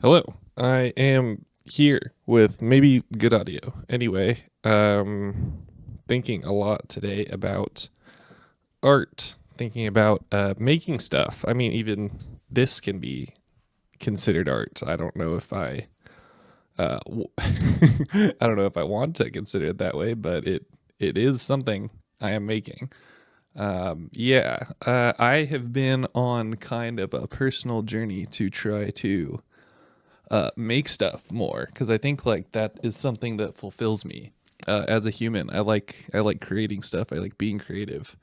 Hello. I am here with maybe good audio. Anyway, thinking a lot today about art, thinking about making stuff. I mean, even this can be considered art. I don't know if I don't know if I want to consider it that way, but it is something I am making. I have been on kind of a personal journey to try to make stuff more because I think like that is something that fulfills me as a human. I like creating stuff. I like being creative,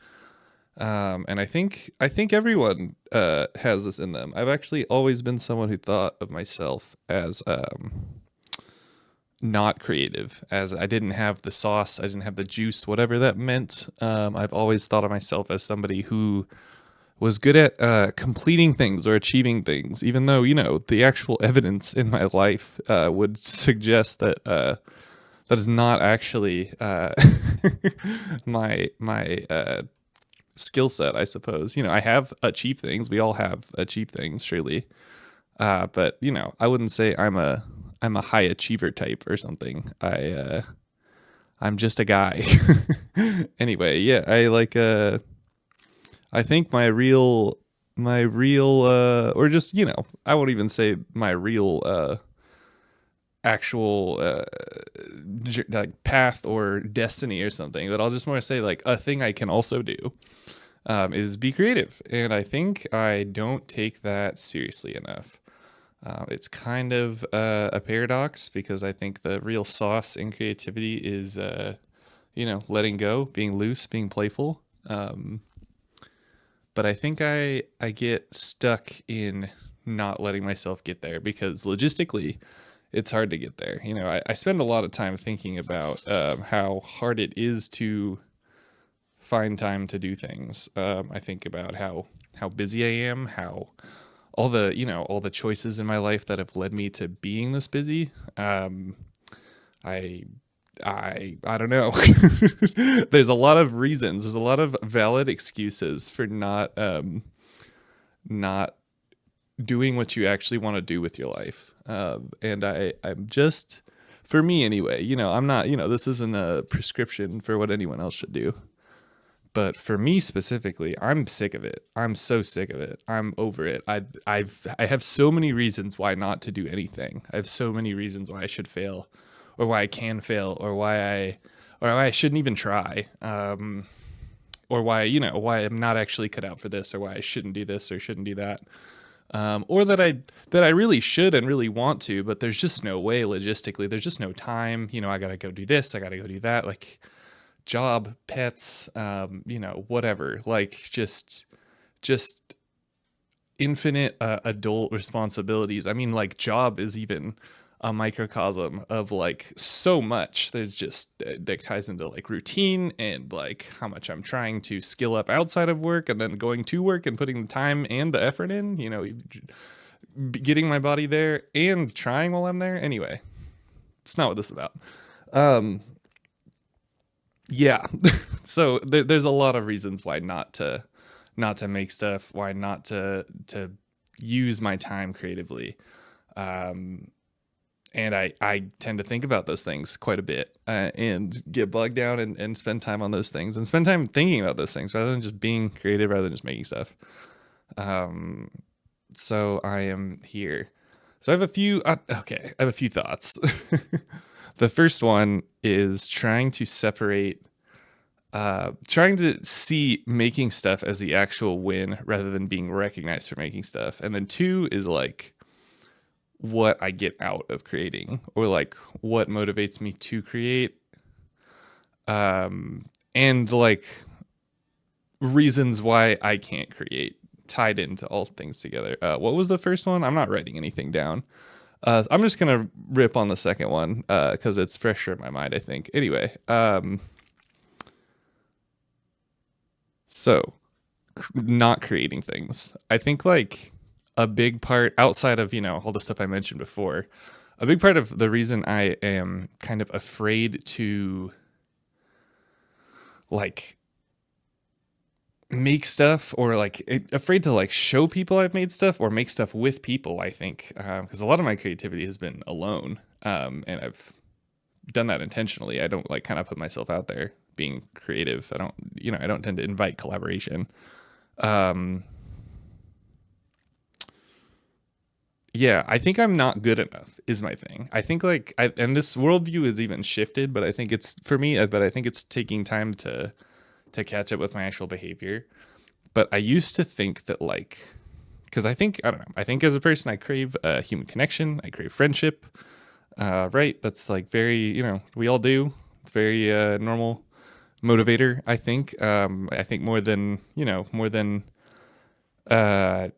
and I think everyone has this in them. I've actually always been someone who thought of myself as not creative, as I didn't have the sauce, I didn't have the juice, whatever that meant. I've always thought of myself as somebody who was good at completing things or achieving things, even though the actual evidence in my life would suggest that that is not actually my skill set. I suppose I have achieved things. We all have achieved things, surely, but I wouldn't say I'm a high achiever type or something. I'm just a guy. Anyway, yeah, I think my real or just I won't even say my real actual like path or destiny or something, but I'll just more say like a thing I can also do is be creative, and I think I don't take that seriously enough. It's kind of a paradox because I think the real sauce in creativity is letting go, being loose, being playful. But I think I get stuck in not letting myself get there because logistically it's hard to get there. I spend a lot of time thinking about how hard it is to find time to do things. I think about how busy I am, how all the choices in my life that have led me to being this busy. I I don't know. There's a lot of reasons. There's a lot of valid excuses for not doing what you actually want to do with your life. And I'm just, for me anyway. I'm not. This isn't a prescription for what anyone else should do. But for me specifically, I'm sick of it. I'm so sick of it. I'm over it. I have so many reasons why not to do anything. I have so many reasons why I should fail, or why I can fail, or why I shouldn't even try, or why I'm not actually cut out for this, or why I shouldn't do this or shouldn't do that, or that I really should and really want to, but there's just no way logistically. There's just no time. I gotta go do this. I gotta go do that. Like job, pets, whatever. Like just infinite adult responsibilities. I mean, like job is even a microcosm of like so much. There's just that ties into like routine and like how much I'm trying to skill up outside of work and then going to work and putting the time and the effort in, getting my body there and trying while I'm there. Anyway, it's not what this is about. Um, yeah. So there's a lot of reasons why not to make stuff, why not to use my time creatively. Um, and I tend to think about those things quite a bit and get bogged down and spend time on those things and spend time thinking about those things rather than just being creative, rather than just making stuff. Um, so I am here. So I have a few thoughts. The first one is trying to see making stuff as the actual win rather than being recognized for making stuff. And then two is like what I get out of creating, or like what motivates me to create. And like reasons why I can't create, tied into all things together. What was the first one? I'm not writing anything down. I'm just gonna rip on the second one because it's fresher in my mind, I think. Anyway, so not creating things. I think like a big part outside of, all the stuff I mentioned before, a big part of the reason I am kind of afraid to like make stuff or like afraid to like show people I've made stuff or make stuff with people, I think, because a lot of my creativity has been alone, and I've done that intentionally. I don't like kind of put myself out there being creative. I don't, I don't tend to invite collaboration. um yeah, I think I'm not good enough is my thing. I think like and this worldview is even shifted, but I think it's for me, but I think it's taking time to catch up with my actual behavior. But I used to think that like, because I think, I don't know, I think as a person I crave human connection, I crave friendship, right? That's like very, we all do. It's very normal motivator, I think. I think more than, more than uh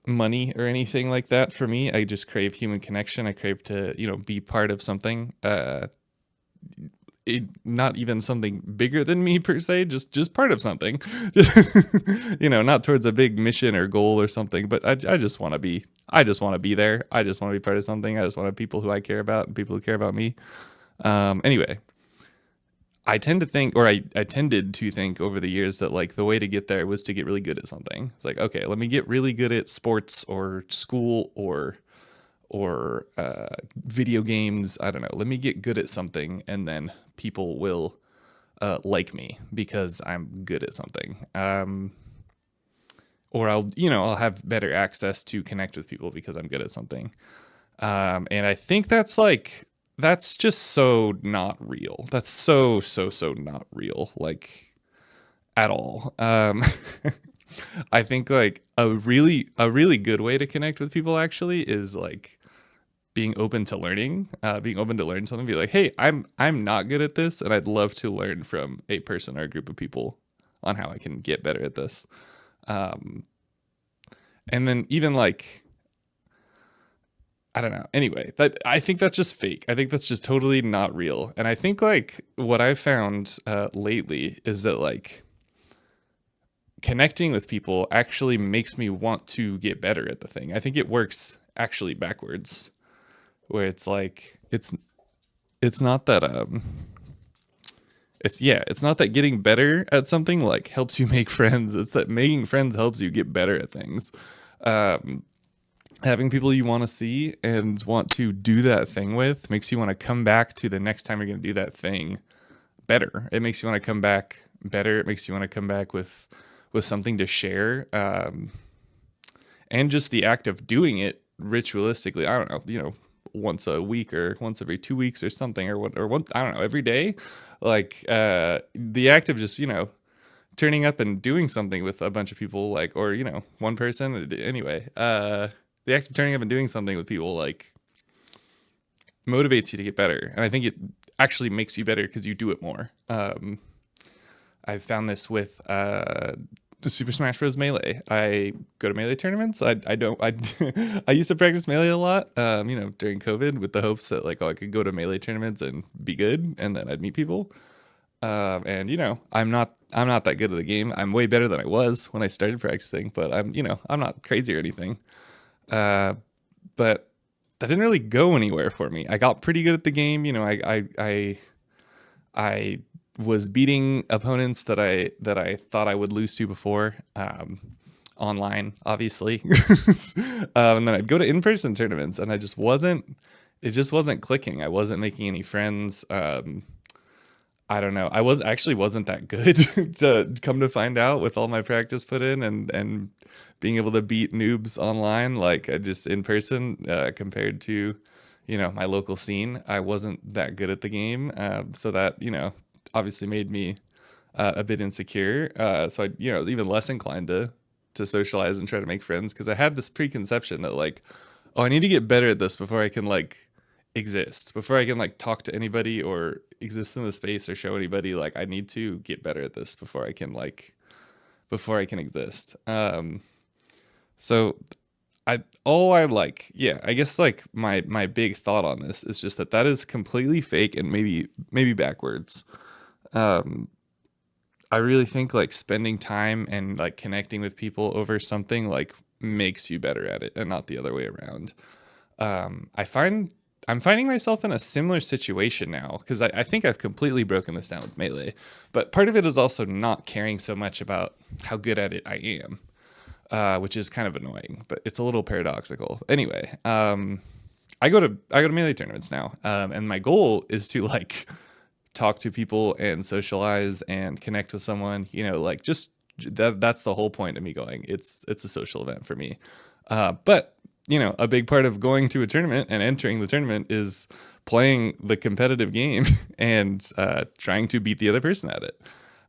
money or anything like that. For me, I just crave human connection. I crave to, be part of something, not even something bigger than me per se, just part of something. Not towards a big mission or goal or something, but I just want to be, I just want to be there. I just want to be part of something. I just want to have people who I care about and people who care about me. Anyway, I tend to think, or I tended to think over the years that like the way to get there was to get really good at something. It's like, okay, let me get really good at sports or school or video games. I don't know. Let me get good at something, and then people will like me because I'm good at something. Or I'll have better access to connect with people because I'm good at something. And I think that's just so not real. That's so not real, like at all. I think like a really good way to connect with people actually is like being open to learning, being open to learn something. Be like, hey, I'm not good at this, and I'd love to learn from a person or a group of people on how I can get better at this. Um, and then even like, I don't know. Anyway, that I think that's just fake. I think that's just totally not real. And I think like what I've found lately is that like connecting with people actually makes me want to get better at the thing. I think it works actually backwards, where it's like it's not that it's not that getting better at something like helps you make friends. It's that making friends helps you get better at things. Um, Having people you want to see and want to do that thing with makes you want to come back to the next time you're going to do that thing better. It makes you want to come back better. It makes you want to come back with something to share. And just the act of doing it ritualistically, I don't know, once a week or once every 2 weeks or something, or what, or one, I don't know, every day, like the act of just turning up and doing something with a bunch of people, like, or one person anyway. The act of turning up and doing something with people like motivates you to get better, and I think it actually makes you better because you do it more. I've found this with Super Smash Bros. Melee. I go to Melee tournaments. I don't I I used to practice Melee a lot, during COVID with the hopes that like, I could go to Melee tournaments and be good, and then I'd meet people. And I'm not that good at the game. I'm way better than I was when I started practicing, but I'm not crazy or anything. Uh, but that didn't really go anywhere for me. I got pretty good at the game. I was beating opponents that I thought I would lose to before, online, obviously. And then I'd go to in-person tournaments, and it just wasn't clicking. I wasn't making any friends. I don't know. I wasn't that good to come to find out with all my practice put in and being able to beat noobs online, like just in person, compared to, my local scene. I wasn't that good at the game. So that, obviously made me a bit insecure. So I was even less inclined to socialize and try to make friends because I had this preconception that like, oh, I need to get better at this before I can like exist, before I can like talk to anybody or exist in the space or show anybody. Like I need to get better at this before I can exist. So I guess like my big thought on this is just that is completely fake and maybe backwards. Um, I really think like spending time and like connecting with people over something like makes you better at it and not the other way around. I find I'm finding myself in a similar situation now because I think I've completely broken this down with Melee. But part of it is also not caring so much about how good at it I am, which is kind of annoying, but it's a little paradoxical. Anyway, I go to Melee tournaments now, and my goal is to like talk to people and socialize and connect with someone. Like just that's the whole point of me going. It's a social event for me. But a big part of going to a tournament and entering the tournament is playing the competitive game and trying to beat the other person at it.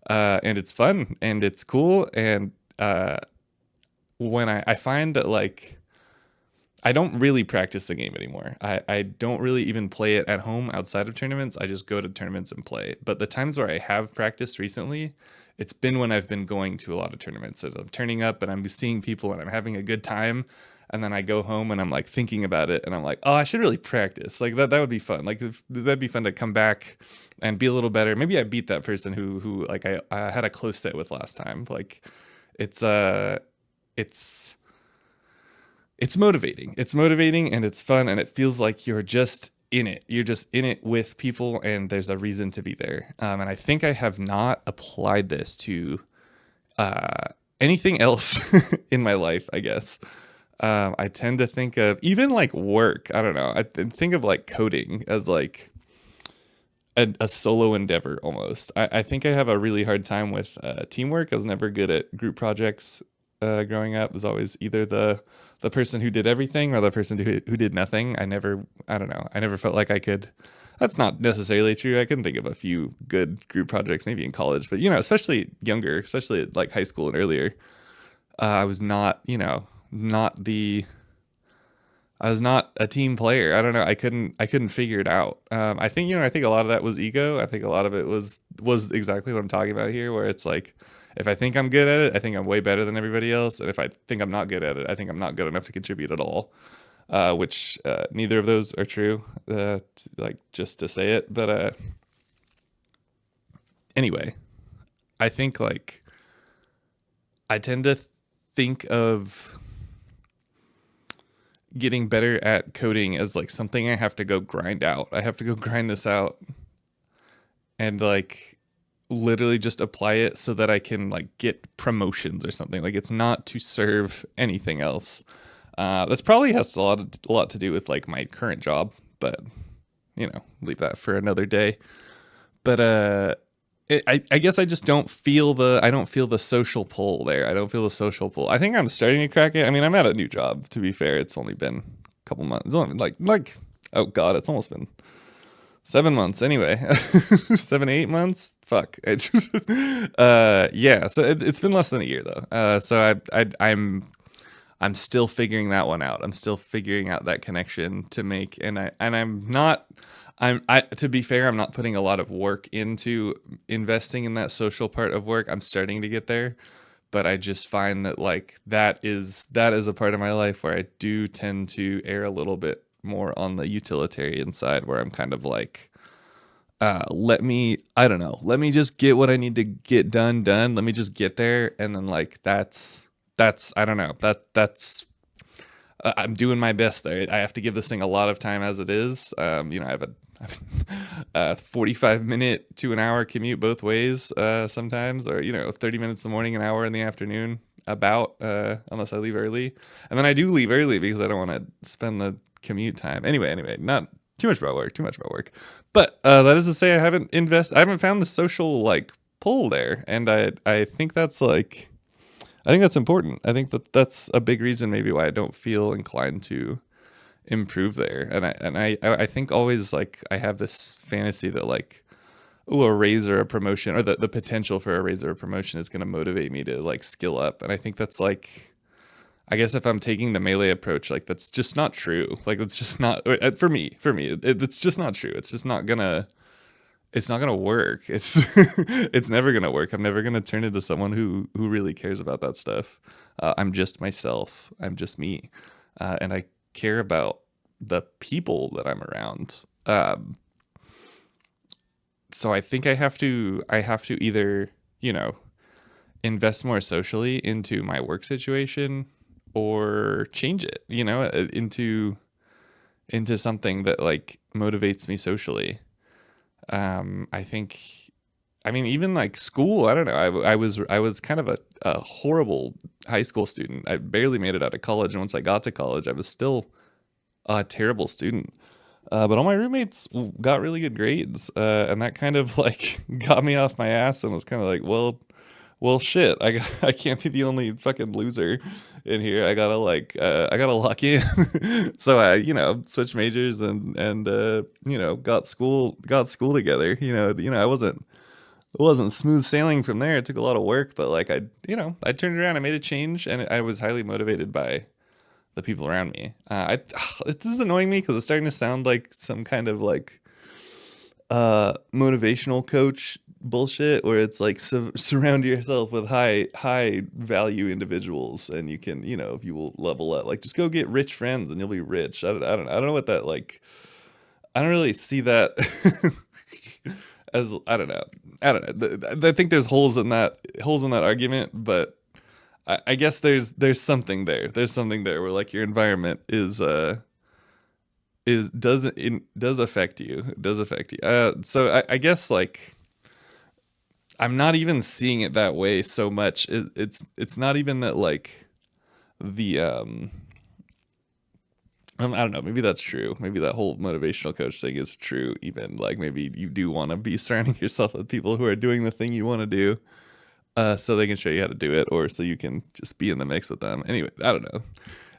And it's fun and it's cool. And when I find that like I don't really practice the game anymore. I don't really even play it at home outside of tournaments. I just go to tournaments and play. But the times where I have practiced recently, it's been when I've been going to a lot of tournaments. So I'm turning up and I'm seeing people and I'm having a good time. And then I go home and I'm like thinking about it and I'm like, oh, I should really practice. Like that would be fun. Like that'd be fun to come back and be a little better. Maybe I beat that person who like I had a close set with last time. Like it's it's it's motivating. It's motivating and it's fun and it feels like you're just in it. You're just in it with people and there's a reason to be there. And I think I have not applied this to anything else in my life, I guess. I tend to think of even like work. I don't know. I think of like coding as like a solo endeavor almost. I think I have a really hard time with teamwork. I was never good at group projects growing up. It was always either the person who did everything or the person who did nothing. I don't know. I never felt like I could. That's not necessarily true. I can think of a few good group projects, maybe in college, but especially younger, especially at like high school and earlier, I was not, not the I was not a team player. I don't know. I couldn't figure it out. I think a lot of that was ego. I think a lot of it was exactly what I'm talking about here, where it's like, if I think I'm good at it, I think I'm way better than everybody else. And if I think I'm not good at it, I think I'm not good enough to contribute at all. Which neither of those are true. Like just to say it, but anyway, I think like I tend to think of getting better at coding as like something I have to go grind out. I have to go grind this out and like literally just apply it so that I can like get promotions or something. Like it's not to serve anything else. That's probably has a lot to do with like my current job, but leave that for another day. But I guess I just don't feel the social pull there. I don't feel the social pull. I think I'm starting to crack it. I mean, I'm at a new job. To be fair, it's only been a couple months. It's only been like oh god, it's almost been 7 months anyway. 7 8 months. Fuck. Yeah. So it's been less than a year though. So I'm still figuring that one out. I'm still figuring out that connection to make, I'm not. To be fair, I'm not putting a lot of work into investing in that social part of work. I'm starting to get there, but I just find that like that is a part of my life where I do tend to err a little bit more on the utilitarian side, where I'm kind of like, I don't know, let me just get what I need to get done. Let me just get there, and then like that's I don't know, I'm doing my best there. I have to give this thing a lot of time as it is. I have a 45-minute to an hour commute both ways sometimes, or 30 minutes in the morning, an hour in the afternoon, unless I leave early. And then I do leave early because I don't want to spend the commute time. Anyway, not too much about work. But that is to say, I haven't found the social like pull there, and I think that's like. I think that's important. I think that's a big reason maybe why I don't feel inclined to improve there. And I think always like I have this fantasy that like, oh, a raise or a promotion, or the potential for a raise or a promotion is going to motivate me to like skill up. And I think that's like, I guess if I'm taking the Melee approach, like that's just not true. Like it's just not for me. It's just not true. It's not gonna work. It's never gonna work. I'm never gonna turn into someone who really cares about that stuff. I'm just myself. I'm just me, and I care about the people that I'm around. So I think I have to either invest more socially into my work situation or change it. Into into something that like motivates me socially. I think, I mean, even like school, I don't know. I was kind of a horrible high school student. I barely made it out of college. And once I got to college, I was still a terrible student. But all my roommates got really good grades, and that kind of like got me off my ass and was kind of like, well, shit. I can't be the only fucking loser in here. I gotta lock in. So I, switched majors and got school together. It wasn't smooth sailing from there. It took a lot of work, but like I turned around, I made a change, and I was highly motivated by the people around me. This is annoying me because it's starting to sound like some kind of like motivational coach bullshit where it's like surround yourself with high value individuals and you can you will level up, like just go get rich friends and you'll be rich. I don't know what that like. I don't really see that as I don't know. I think there's holes in that argument, but I guess there's something there. There's something there where like your environment does affect you. It does affect you. So I guess like I'm not even seeing it that way so much. It's not even that like the I don't know. Maybe that's true. Maybe that whole motivational coach thing is true. Even like maybe you do want to be surrounding yourself with people who are doing the thing you want to do, so they can show you how to do it, or so you can just be in the mix with them. Anyway, I don't know.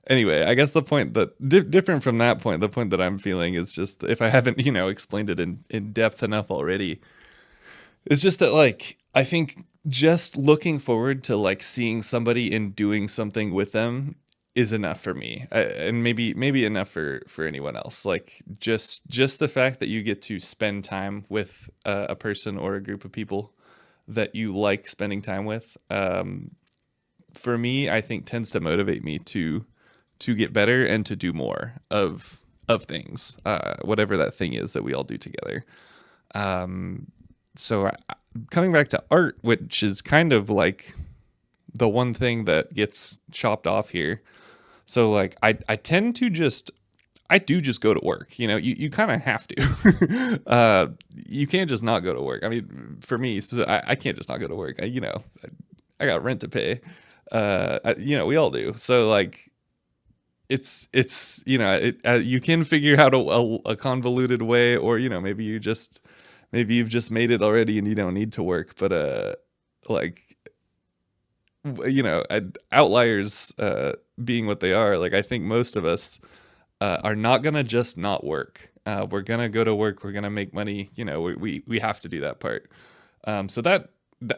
Anyway, I guess the point that different from that point, the point that I'm feeling is just if I haven't explained it in depth enough already, it's just that like I think just looking forward to like seeing somebody and doing something with them is enough for me, and maybe enough for anyone else. Like just the fact that you get to spend time with a person or a group of people that you like spending time with, for me, I think tends to motivate me to get better and to do more of things, whatever that thing is that we all do together. So coming back to art, which is kind of like the one thing that gets chopped off here. So like I tend to just I do just go to work. You kind of have to. You can't just not go to work. I mean, for me, so I can't just not go to work. I got rent to pay. We all do. So like you can figure out a convoluted way, or maybe you've just made it already and you don't need to work. But like outliers being what they are, like I think most of us are not gonna just not work. We're gonna go to work. We're gonna make money. We have to do that part. So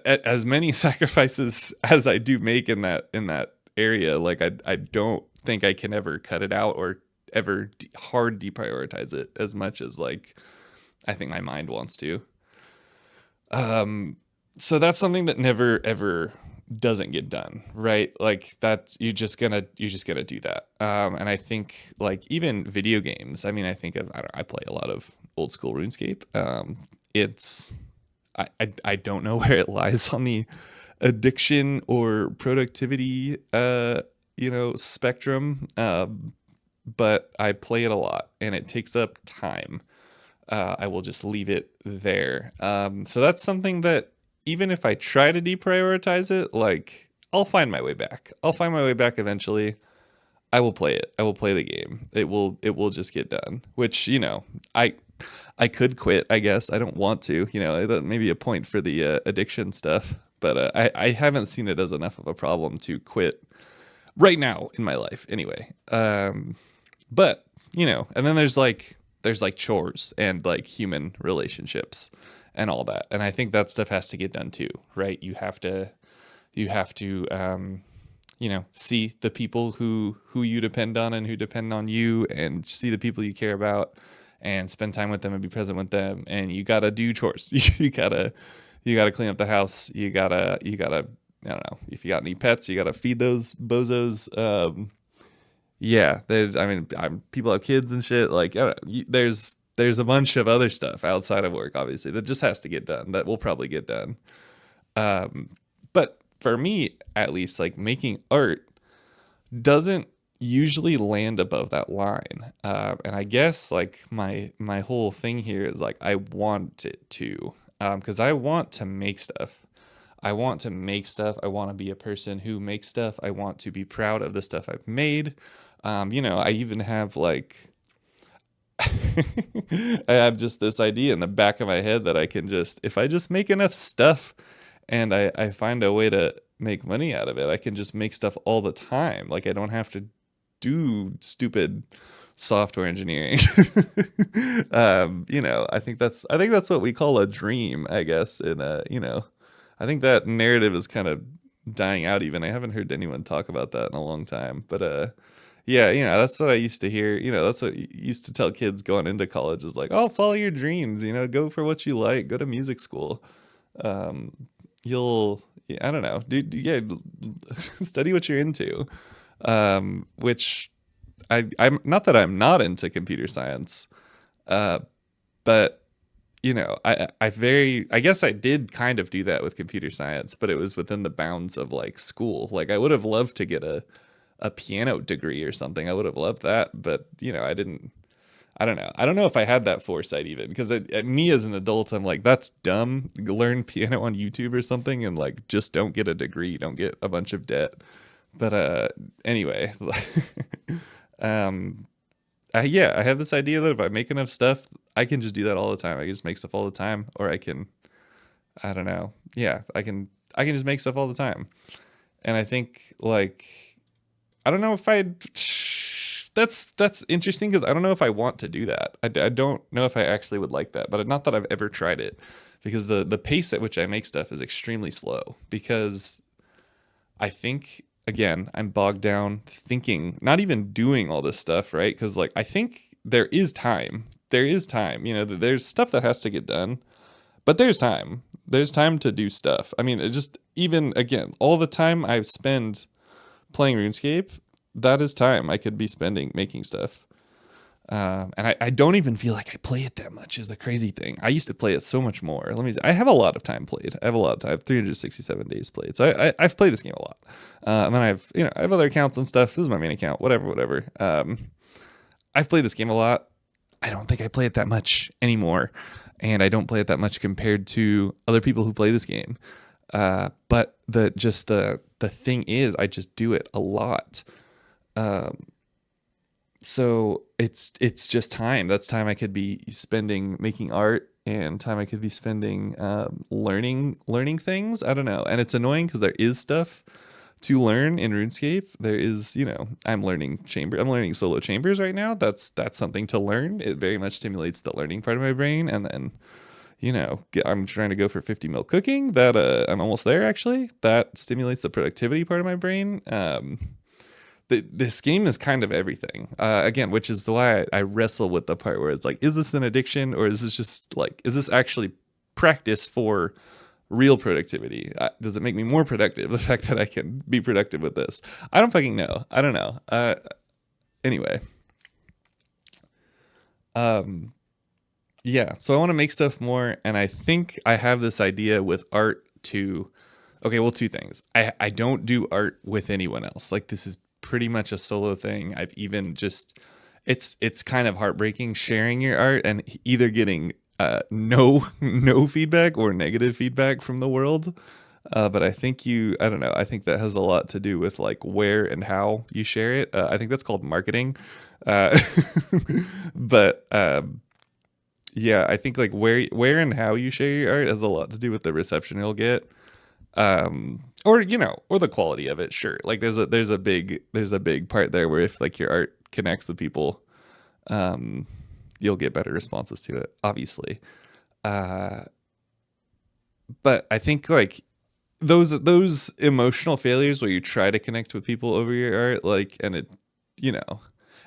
as many sacrifices as I do make in that area, like I don't think I can ever cut it out or ever hard deprioritize it as much as like I think my mind wants to. So that's something that never ever doesn't get done, right? Like that's you just gonna do that. And I think like even video games. I mean, I play a lot of old school RuneScape. It's I don't know where it lies on the addiction or productivity spectrum, but I play it a lot and it takes up time. I will just leave it there. So that's something that even if I try to deprioritize it, like I'll find my way back eventually. I will play it. I will play the game. It will just get done. Which, I could quit, I guess. I don't want to. That may be a point for the addiction stuff, but I haven't seen it as enough of a problem to quit right now in my life anyway. But and then there's like chores and like human relationships and all that, and I think that stuff has to get done too, right? You have to see the people who you depend on and who depend on you, and see the people you care about and spend time with them and be present with them. And you gotta do chores. You gotta clean up the house. You gotta I don't know, if you got any pets, you gotta feed those bozos. Yeah, people have kids and shit. Like there's a bunch of other stuff outside of work, obviously, that just has to get done. That will probably get done. But for me, at least, like making art doesn't usually land above that line. And I guess like my whole thing here is like I want it to, because I want to make stuff. I want to make stuff. I want to be a person who makes stuff. I want to be proud of the stuff I've made. I even have like I have just this idea in the back of my head that I can just, if I just make enough stuff and I find a way to make money out of it, I can just make stuff all the time. Like I don't have to do stupid software engineering. I think that's what we call a dream, I guess. I think that narrative is kind of dying out even. I haven't heard anyone talk about that in a long time. But yeah, that's what I used to hear. That's what you used to tell kids going into college is like, oh, follow your dreams, go for what you like, go to music school. Um, yeah, I don't know, dude, yeah, study what you're into. Which I'm not that I'm not into computer science, uh, but I guess I did kind of do that with computer science, but it was within the bounds of like school. Like I would have loved to get a piano degree or something. I would have loved that, but I didn't. I don't know. I don't know if I had that foresight even because me as an adult, I'm like, that's dumb. Learn piano on YouTube or something, and like just don't get a degree, don't get a bunch of debt. But anyway, um, yeah, I have this idea that if I make enough stuff, I can just do that all the time. I can just make stuff all the time, or I don't know. Yeah, I can just make stuff all the time. And I think like I don't know if I. That's interesting because I don't know if I want to do that. I don't know if I actually would like that, but not that I've ever tried it, because the pace at which I make stuff is extremely slow. Because I think again I'm bogged down thinking, not even doing all this stuff, right? Because like I think there is time. There is time. There's stuff that has to get done, but there's time. There's time to do stuff. I mean, it just even again all the time I spend playing RuneScape, that is time I could be spending making stuff. And I don't even feel like I play it that much is a crazy thing. I used to play it so much more. Let me see. I have a lot of time played. I have a lot of time. I have 367 days played. So I've played this game a lot. And then I have other accounts and stuff. This is my main account, whatever. I've played this game a lot. I don't think I play it that much anymore. And I don't play it that much compared to other people who play this game. But the thing is, I just do it a lot. So it's just time. That's time I could be spending making art and time I could be spending learning things. I don't know. And it's annoying because there is stuff to learn in RuneScape. There is, I'm learning solo chambers right now. That's something to learn. It very much stimulates the learning part of my brain. And then I'm trying to go for 50 mil cooking. That I'm almost there actually. That stimulates the productivity part of my brain. This game is kind of everything. Again, which is why I wrestle with the part where it's like, is this an addiction or is this just like, is this actually practice for real productivity? Does it make me more productive? The fact that I can be productive with this, I don't fucking know. I don't know. Anyway, yeah. So I want to make stuff more, and I think I have this idea with art to. Okay, well, two things. I don't do art with anyone else. Like this is pretty much a solo thing. I've even just it's kind of heartbreaking sharing your art and either getting no feedback or negative feedback from the world. But I don't know. I think that has a lot to do with like where and how you share it. I think that's called marketing. Uh, but yeah, I think like where and how you share your art has a lot to do with the reception you'll get. Or or the quality of it. Sure, like there's a big part there where if like your art connects with people, you'll get better responses to it, obviously. uh but I think like those emotional failures where you try to connect with people over your art, like, and it you know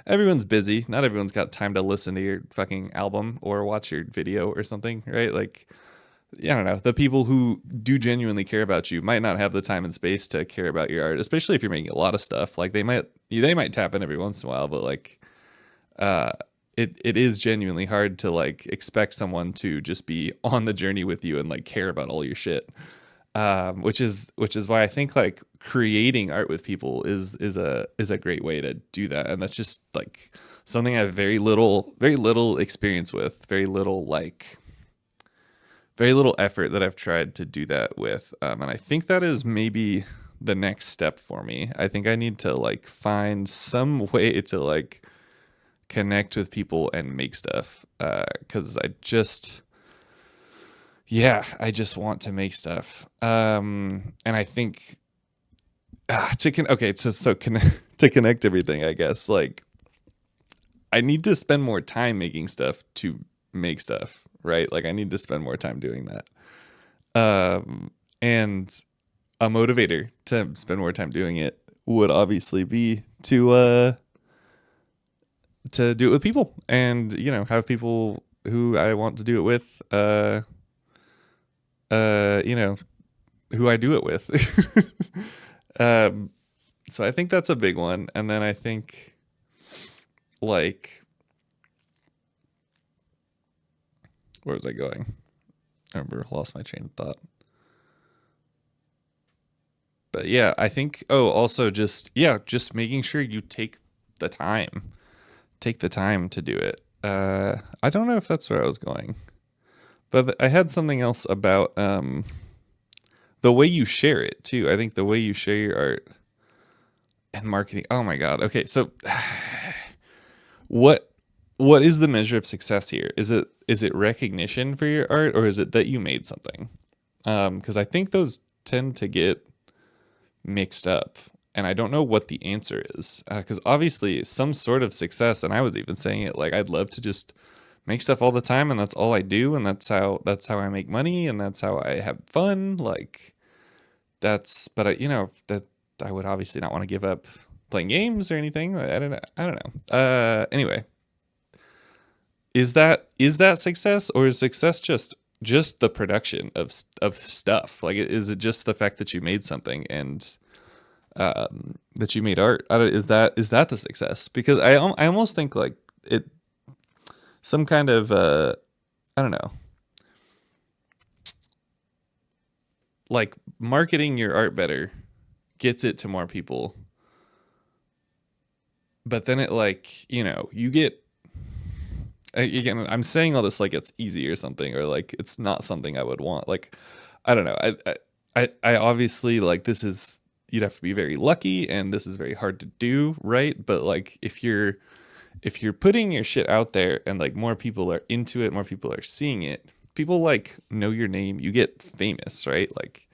everyone's busy, not everyone's got time to listen to your fucking album or watch your video or something, right? Like, yeah, I don't know. The people who do genuinely care about you might not have the time and space to care about your art, especially if you're making a lot of stuff. Like they might tap in every once in a while, but like uh it is genuinely hard to like expect someone to just be on the journey with you and like care about all your shit. Which is why I think like creating art with people is a great way to do that. And that's just like something I have very little experience with, very little effort that I've tried to do that with. And I think that is maybe the next step for me. I think I need to like find some way to like connect with people and make stuff. Cause I just want to make stuff. And I think to connect everything, I guess, like I need to spend more time making stuff to make stuff, right? Like I need to spend more time doing that. And a motivator to spend more time doing it would obviously be to do it with people, and have people who I want to do it with, you know who I do it with. um so I think that's a big one. And then I think, like, where was I going? I remember, lost my train of thought. But yeah, I think, oh, also just making sure you take the time to do it. I don't know if that's where I was going, but I had something else about the way you share it too. I think the way you share your art and marketing. Oh my god. Okay, so what is the measure of success here? Is it recognition for your art, or is it that you made something? Because I think those tend to get mixed up, and I don't know what the answer is. Because obviously, some sort of success, and I was even saying it, like I'd love to just make stuff all the time, and that's all I do, and that's how I make money, and that's how I have fun. Like but that I would obviously not want to give up playing games or anything. I don't know. Anyway, is that success, or is success just the production of stuff? Like, is it just the fact that you made something, and that you made art? Is that the success? Because I almost think like it some kind of I don't know, like marketing your art better gets it to more people, but then it, like, you get, again, I'm saying all this like it's easy or something, or like it's not something I would want. Like, I don't know. I obviously, like, you'd have to be very lucky, and this is very hard to do, right? But like if you're putting your shit out there, and like more people are into it, more people are seeing it, people like know your name, you get famous, right? Like,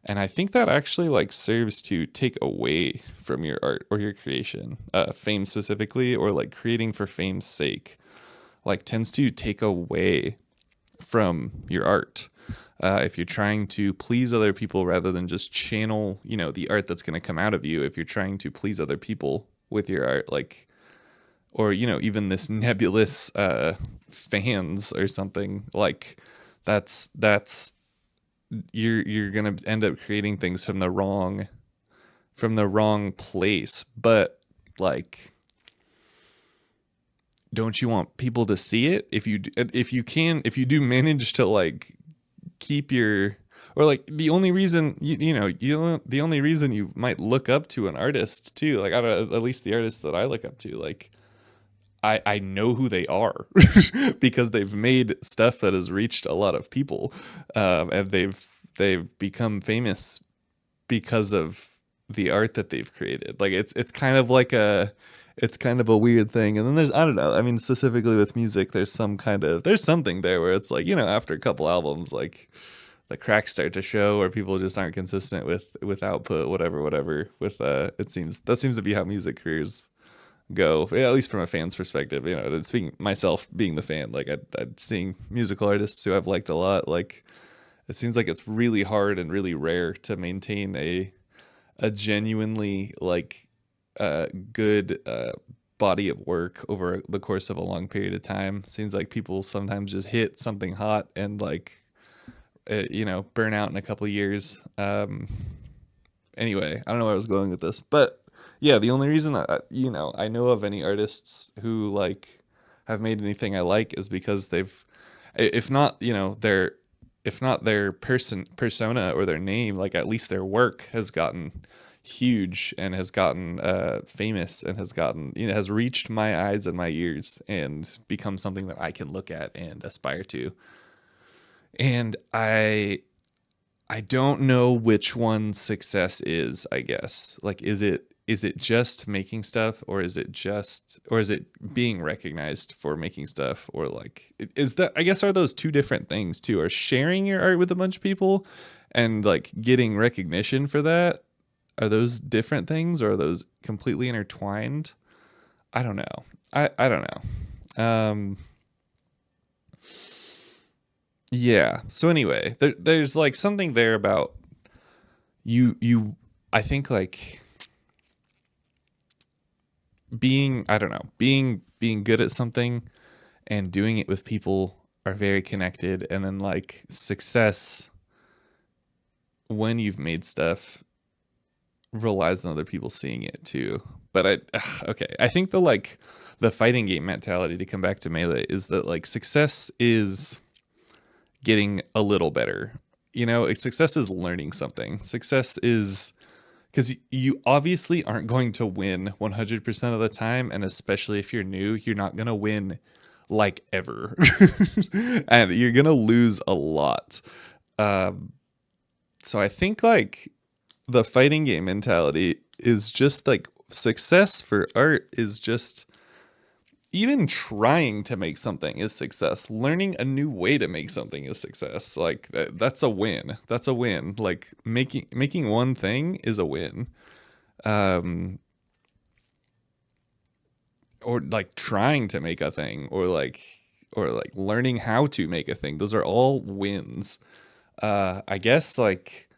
and I think that actually like serves to take away from your art or your creation, fame specifically, or like creating for fame's sake, like tends to take away from your art. If you're trying to please other people rather than just channel, the art that's going to come out of you, if you're trying to please other people with your art, like, or, even this nebulous fans or something, like that's you're going to end up creating things from the wrong place. But like, don't you want people to see it? If you do manage to like keep your, or like the only reason the only reason you might look up to an artist too, like, I don't know, at least the artists that I look up to, like, I know who they are because they've made stuff that has reached a lot of people, and they've become famous because of the art that they've created. Like, it's kind of like it's kind of a weird thing. And then there's, I don't know, I mean, specifically with music, there's something there where it's like, after a couple albums, like the cracks start to show, or people just aren't consistent with output, whatever. It seems to be how music careers go, yeah, at least from a fan's perspective. Speaking myself being the fan, like I'd seeing musical artists who I've liked a lot, like it seems like it's really hard and really rare to maintain a genuinely like good body of work over the course of a long period of time. Seems like people sometimes just hit something hot and like burn out in a couple of years. Anyway, I don't know where I was going with this, but yeah, the only reason I know of any artists who like have made anything I like is because they've, if not their persona or their name, like at least their work has gotten huge and has gotten famous and has gotten, has reached my eyes and my ears and become something that I can look at and aspire to. And I don't know which one success is, I guess. Like, is it just making stuff, or is it being recognized for making stuff, or like, is that, I guess, are those two different things too? Are sharing your art with a bunch of people and like getting recognition for that, are those different things, or are those completely intertwined? I don't know. I don't know. Yeah. So anyway, there's like something there about you I think like being, I don't know, being good at something and doing it with people are very connected, and then like success when you've made stuff relies on other people seeing it too. But okay, I think the fighting game mentality, to come back to Melee, is that like success is getting a little better. Success is learning something. Success is, because you obviously aren't going to win 100% of the time, and especially if you're new, you're not going to win like ever. And you're going to lose a lot. So I think like the fighting game mentality is just like success for art is just even trying to make something is success. Learning a new way to make something is success. Like that's a win. That's a win. Like making one thing is a win. Um, or like trying to make a thing, or like learning how to make a thing. Those are all wins. I guess like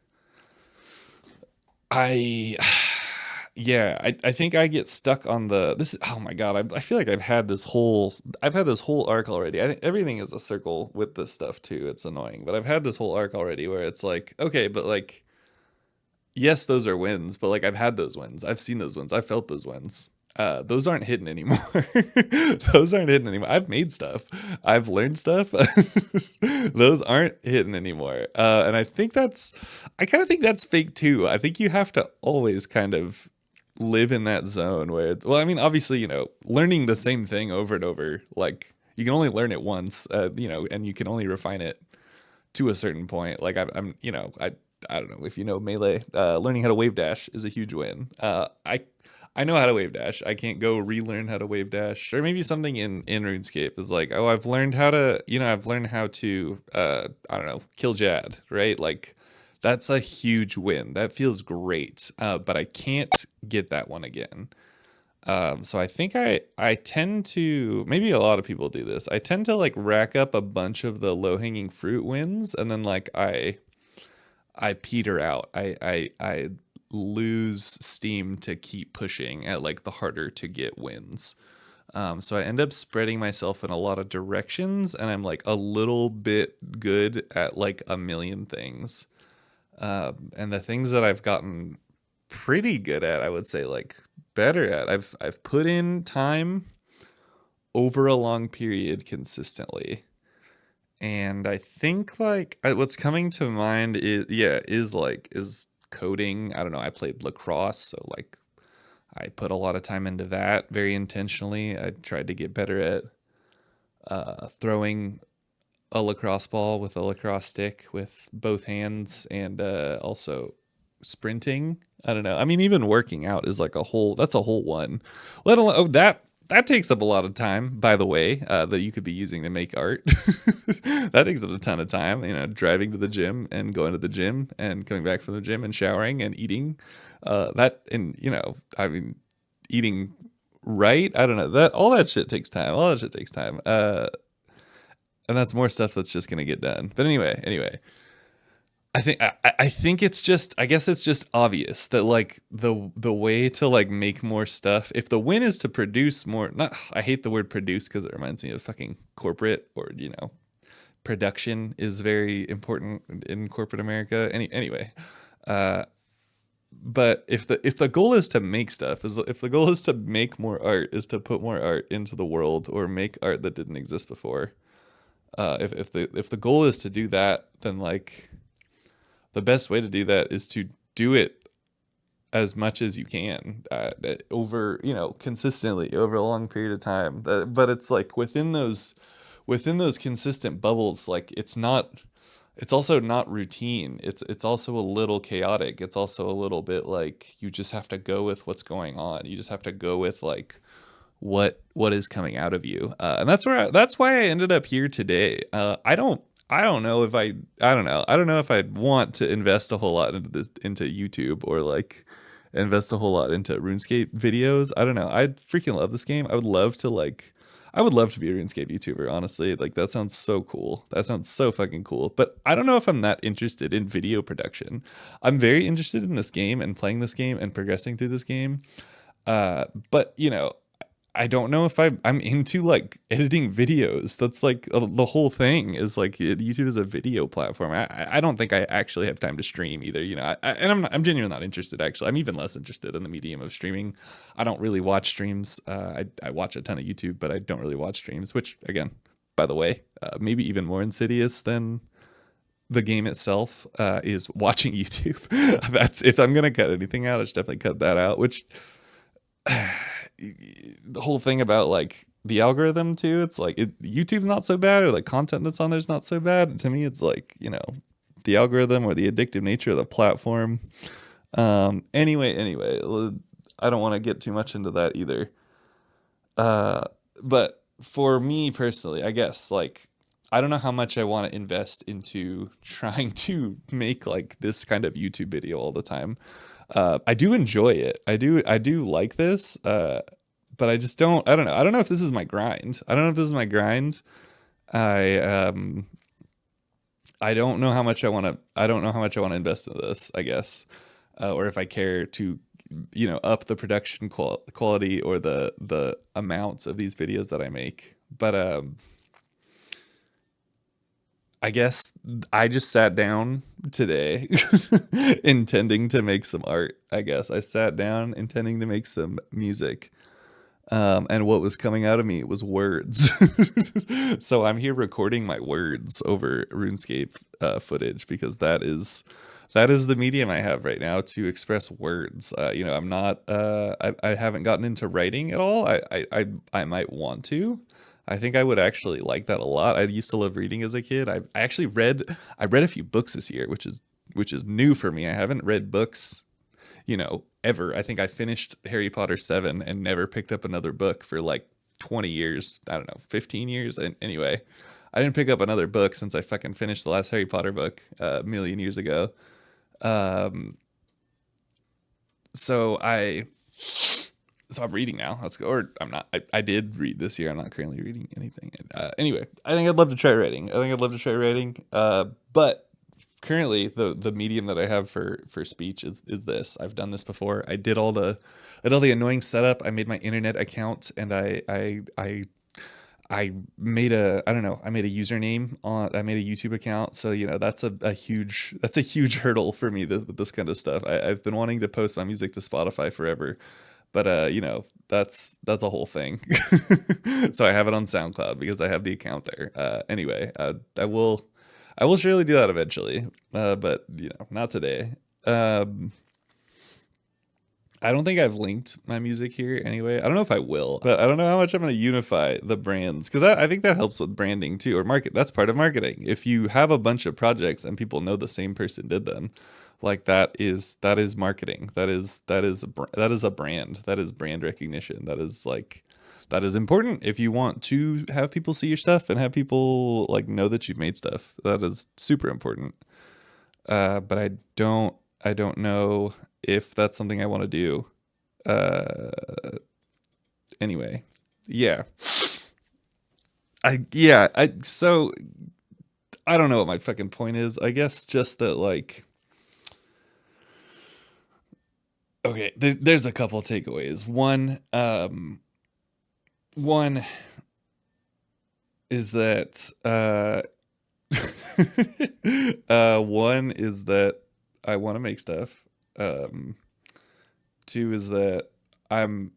I yeah, I think I get stuck on this. Oh my god, I feel like I've had this whole arc already. I think everything is a circle with this stuff too. It's annoying, but I've had this whole arc already where it's like, okay, but like, yes, those are wins, but like I've had those wins. I've seen those wins. I've felt those wins. Those aren't hidden anymore. Those aren't hidden anymore. I've made stuff. I've learned stuff. Those aren't hidden anymore. And I kind of think that's fake too. I think you have to always kind of live in that zone where it's, well, I mean, obviously, learning the same thing over and over, like you can only learn it once, and you can only refine it to a certain point. Like I don't know if you know Melee. Learning how to wave dash is a huge win. I know how to wave dash. I can't go relearn how to wave dash. Or maybe something in RuneScape is like, oh, I've learned how to I don't know, kill Jad, right? Like that's a huge win. That feels great. But I can't get that one again. So I think I tend to, maybe a lot of people do this. I tend to like rack up a bunch of the low hanging fruit wins, and then like I peter out. I lose steam to keep pushing at like the harder to get wins. So I end up spreading myself in a lot of directions, and I'm like a little bit good at like a million things. And the things that I've gotten pretty good at, I would say like better at, I've put in time over a long period consistently. And I think like what's coming to mind is, yeah, is coding. I don't know. I played lacrosse, so like I put a lot of time into that very intentionally. I tried to get better at throwing a lacrosse ball with a lacrosse stick with both hands, and also sprinting. I don't know. I mean, even working out is like that's a whole one. Let alone, oh, that takes up a lot of time, by the way, that you could be using to make art. That takes up a ton of time, driving to the gym and going to the gym and coming back from the gym and showering and eating. I mean, eating right. I don't know, that all that shit takes time. All that shit takes time. And that's more stuff that's just gonna get done. But anyway, I think it's just, I guess it's just obvious that like the way to like make more stuff, if the win is to produce more, not, I hate the word produce because it reminds me of fucking corporate, or production is very important in corporate America. Anyway, but if the goal is to make stuff, if the goal is to make more art, is to put more art into the world or make art that didn't exist before. If the goal is to do that, then like the best way to do that is to do it as much as you can, over, consistently over a long period of time. But it's like within those consistent bubbles, like it's also not routine. It's also a little chaotic. It's also a little bit like you just have to go with what's going on. You just have to go with like what is coming out of you. And that's why I ended up here today. I don't know if I don't know. I don't know if I'd want to invest a whole lot into YouTube, or like invest a whole lot into RuneScape videos. I don't know. I freaking love this game. I would love to be a RuneScape YouTuber, honestly. Like, that sounds so cool. That sounds so fucking cool. But I don't know if I'm that interested in video production. I'm very interested in this game and playing this game and progressing through this game. But I don't know if I'm into like editing videos. That's like the whole thing is like YouTube is a video platform. I don't think I actually have time to stream either. I'm genuinely not interested. Actually, I'm even less interested in the medium of streaming. I don't really watch streams. I watch a ton of YouTube, but I don't really watch streams. Which, again, by the way, maybe even more insidious than the game itself, is watching YouTube. That's, if I'm gonna cut anything out, I should definitely cut that out. Which the whole thing about like the algorithm too, it's like YouTube's not so bad, or like content that's on there's not so bad. To me, it's like, the algorithm or the addictive nature of the platform. Anyway, I don't want to get too much into that either. But for me personally, I guess, like, I don't know how much I want to invest into trying to make like this kind of YouTube video all the time. I do enjoy it. I do like this. But I just don't. I don't know. I don't know if this is my grind. I don't know if this is my grind. I I don't know how much I want to. I don't know how much I want to invest in this, I guess, or if I care to, up the production quality or the amount of these videos that I make. But I guess I just sat down today intending to make some art. I guess I sat down intending to make some music. And what was coming out of me was words. So I'm here recording my words over RuneScape footage, because that is the medium I have right now to express words. I'm not. I haven't gotten into writing at all. I might want to. I think I would actually like that a lot. I used to love reading as a kid. I actually read a few books this year, which is new for me. I haven't read books, ever. I think I finished Harry Potter 7 and never picked up another book for like 20 years. I don't know, 15 years. And anyway, I didn't pick up another book since I fucking finished the last Harry Potter book a million years ago. Um, so I, so I'm reading now. Let's go. Or I'm not. I did read this year. I'm not currently reading anything. Anyway, I think I'd love to try writing. But currently the medium that I have for speech is this. I've done this before. I did all the annoying setup. I made my internet account, and I made a, I don't know, I made a username I made a YouTube account. So, that's a huge hurdle for me with this kind of stuff. I've been wanting to post my music to Spotify forever, but that's a whole thing. So I have it on SoundCloud because I have the account there. Anyway, I will surely do that eventually, but not today. Um, I don't think I've linked my music here anyway. I don't know if I will, but I don't know how much I'm going to unify the brands, because I think that helps with branding too, or market. That's part of marketing. If you have a bunch of projects and people know the same person did them, like that is marketing. That is a brand. That is brand recognition. That is important if you want to have people see your stuff and have people like know that you've made stuff. That is super important. But I don't know if that's something I want to do. Uh, anyway, yeah, so I don't know what my fucking point is. I guess just that, like, okay, there's a couple takeaways. One is that one is that I want to make stuff. Um, Two is that I'm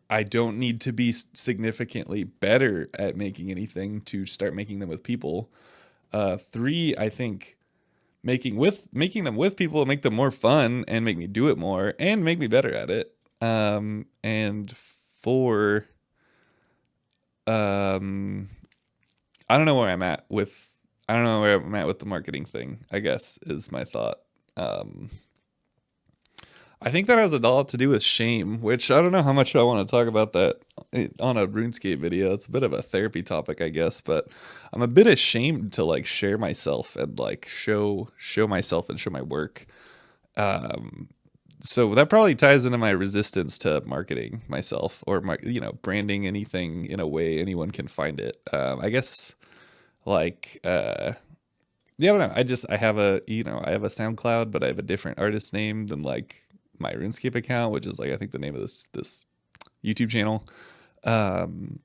I don't need to be significantly better at making anything to start making them with people. Three, I think making them with people make them more fun and make me do it more and make me better at it. And for um I don't know where I'm at with I don't know where I'm at with the marketing thing, I guess is my thought. Um I think that has a lot to do with shame, which I don't know how much I want to talk about that on a RuneScape video. It's a bit of a therapy topic, I guess, but I'm a bit ashamed to like share myself and like show myself and show my work. Um, so that probably ties into my resistance to marketing myself or my branding anything in a way anyone can find it. I guess like yeah, I don't know. I have a I have a SoundCloud, but I have a different artist name than like my RuneScape account, which is like I think the name of this YouTube channel. Um,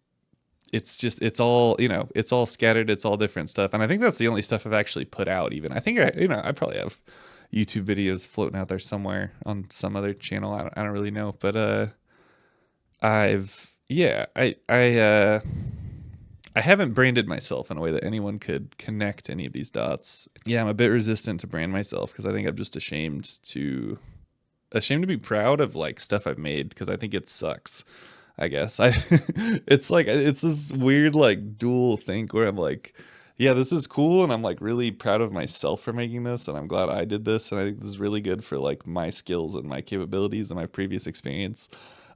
it's just it's all it's all scattered, it's all different stuff, and I think that's the only stuff I've actually put out. Even I think I probably have YouTube videos floating out there somewhere on some other channel. I don't really know, but I've yeah I haven't branded myself in a way that anyone could connect any of these dots. Yeah, I'm a bit resistant to brand myself because I think I'm just ashamed to be proud of like stuff I've made because I think it sucks. I guess I it's like it's this weird like dual thing where I'm like, yeah, this is cool and I'm like really proud of myself for making this and I'm glad I did this and I think this is really good for like my skills and my capabilities and my previous experience.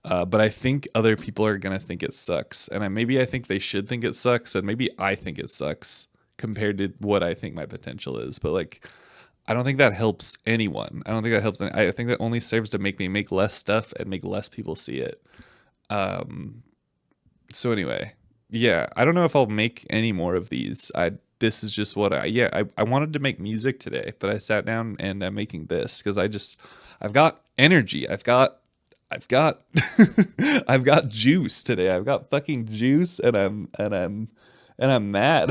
But I think other people are gonna think it sucks, and maybe I think they should think it sucks, and maybe I think it sucks compared to what I think my potential is. But like, I don't think that helps anyone. I don't think that helps. I think that only serves to make me make less stuff and make less people see it. Um, so anyway, yeah, I don't know if I'll make any more of these. This is just what I wanted to make music today, but I sat down and I'm making this because I've got energy. I've got I've got juice today. I've got fucking juice and I'm mad.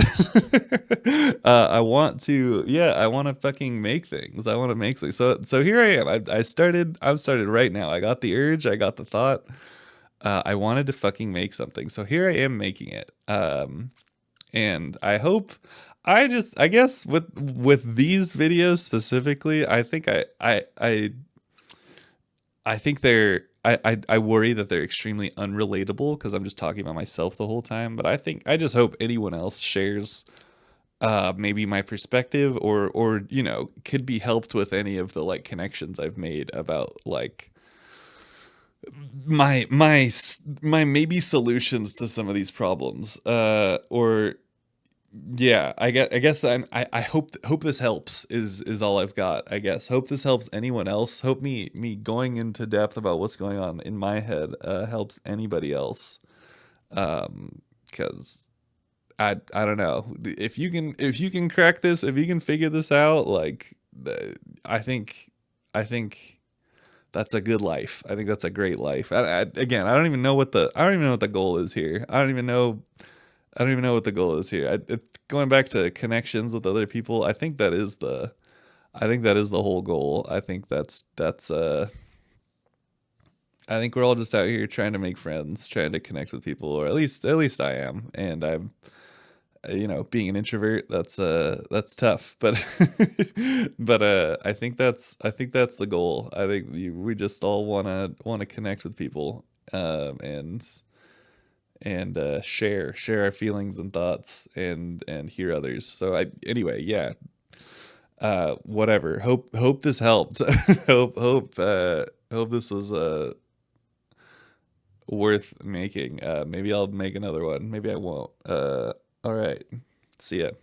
I want to fucking make things. I want to make things. So here I am. I've started right now. I got the urge, I got the thought. I wanted to fucking make something. So here I am making it. And I hope I guess with these videos specifically, I think I think I worry that they're extremely unrelatable because I'm just talking about myself the whole time. But I just hope anyone else shares maybe my perspective or could be helped with any of the like connections I've made about like my maybe solutions to some of these problems or yeah, I guess I hope this helps is all I've got, I guess. Hope this helps anyone else. Hope me going into depth about what's going on in my head helps anybody else. Cuz I don't know. If you can crack this, if you can figure this out, like I think I think that's a good life. I think that's a great life. Again, I don't even know what the goal is here. I don't even know what the goal is here. Going back to connections with other people, I think that is the whole goal. I think we're all just out here trying to make friends, trying to connect with people, or at least I am. And I'm being an introvert, that's tough, but I think that's the goal. I think we just all want to connect with people and share our feelings and thoughts and hear others. So I anyway, yeah. Whatever. Hope this helped. Hope this was worth making. Maybe I'll make another one. Maybe I won't. All right. See ya.